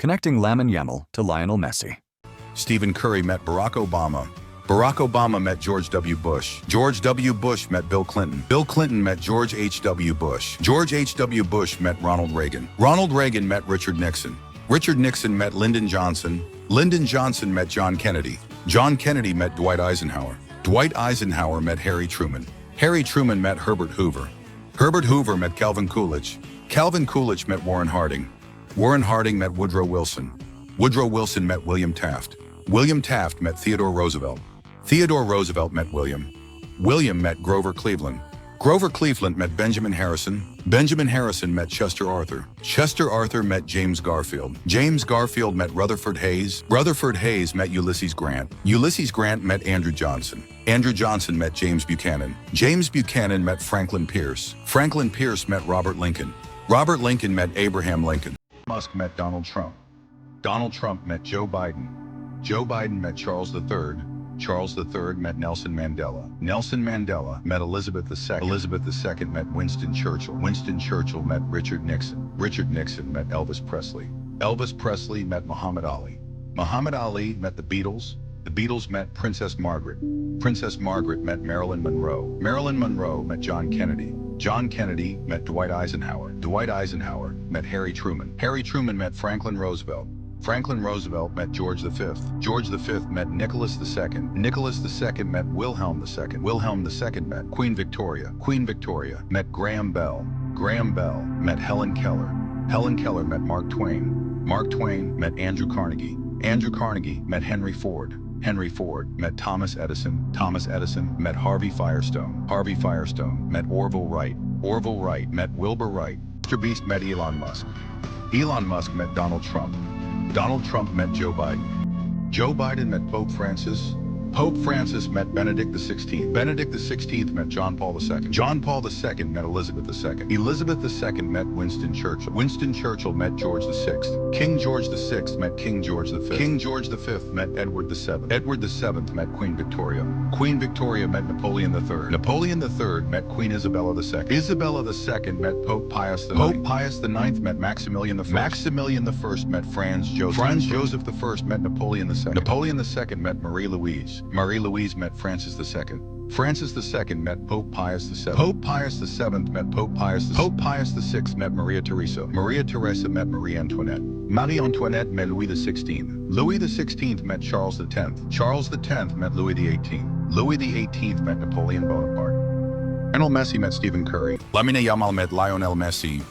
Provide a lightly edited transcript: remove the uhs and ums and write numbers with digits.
connecting Lamine YAmal to Lionel Messi. Stephen Curry met Barack Obama. Barack Obama met George W. Bush. George W. Bush met Bill Clinton. Bill Clinton met George H.W. Bush. George H.W. Bush met Ronald Reagan. Ronald Reagan met Richard Nixon. Richard Nixon met Lyndon Johnson. Lyndon Johnson met John Kennedy. John Kennedy met Dwight Eisenhower. Dwight Eisenhower met Harry Truman. Harry Truman met Herbert Hoover. Herbert Hoover met Calvin Coolidge. Calvin Coolidge met Warren Harding. Warren Harding met Woodrow Wilson. Woodrow Wilson met William Taft. William Taft met Theodore Roosevelt. Theodore Roosevelt met William. William met Grover Cleveland. Grover Cleveland met Benjamin Harrison. Benjamin Harrison met Chester Arthur. Chester Arthur met James Garfield. James Garfield met Rutherford Hayes. Rutherford Hayes met Ulysses Grant. Ulysses Grant met Andrew Johnson. Andrew Johnson met James Buchanan. James Buchanan met Franklin Pierce. Franklin Pierce met Robert Lincoln. Robert Lincoln met Abraham Lincoln. Musk met Donald Trump. Donald Trump met Joe Biden. Joe Biden met Charles III. Charles III met Nelson Mandela. Nelson Mandela met Elizabeth II. Elizabeth II met Winston Churchill. Winston Churchill met Richard Nixon. Richard Nixon met Elvis Presley. Elvis Presley met Muhammad Ali. Muhammad Ali met the Beatles. The Beatles met Princess Margaret. Princess Margaret met Marilyn Monroe. Marilyn Monroe met John Kennedy. John Kennedy met Dwight Eisenhower. Dwight Eisenhower met Harry Truman. Harry Truman met Franklin Roosevelt. Franklin Roosevelt met George V. George V met Nicholas II. Nicholas II met Wilhelm II. Wilhelm II met Queen Victoria. Queen Victoria met Graham Bell. Graham Bell met Helen Keller. Helen Keller met Mark Twain. Mark Twain met Andrew Carnegie. Andrew Carnegie met Henry Ford. Henry Ford met Thomas Edison. Thomas Edison met Harvey Firestone. Harvey Firestone met Orville Wright. Orville Wright met Wilbur Wright. Mr. Beast met Elon Musk. Elon Musk met Donald Trump. Donald Trump met Joe Biden. Joe Biden met Pope Francis. Pope Francis met Benedict XVI. Benedict XVI met John Paul II. John Paul II met Elizabeth II. Elizabeth II met Winston Churchill. Winston Churchill met George VI. King George VI met King George V. King George V met Edward VII. Edward VII met Queen Victoria. Queen Victoria met Napoleon III. Napoleon III met Queen Isabella II. Isabella II met Pope Pius IX. Pope Pius IX met Maximilian I. Maximilian I met Franz Joseph. Franz Joseph I met Napoleon II. Napoleon II met Marie Louise. Marie Louise met Francis II. Francis II met Pope Pius VII. Pope Pius VII met Pope Pius VI. Pope Pius VI met Maria Theresa. Maria Theresa met Marie Antoinette. Marie Antoinette met Louis XVI. Louis XVI met Charles X. Charles X met Louis XVIII. Louis XVIII met Napoleon Bonaparte. Lionel Messi met Stephen Curry. Lamine YAmal met Lionel Messi.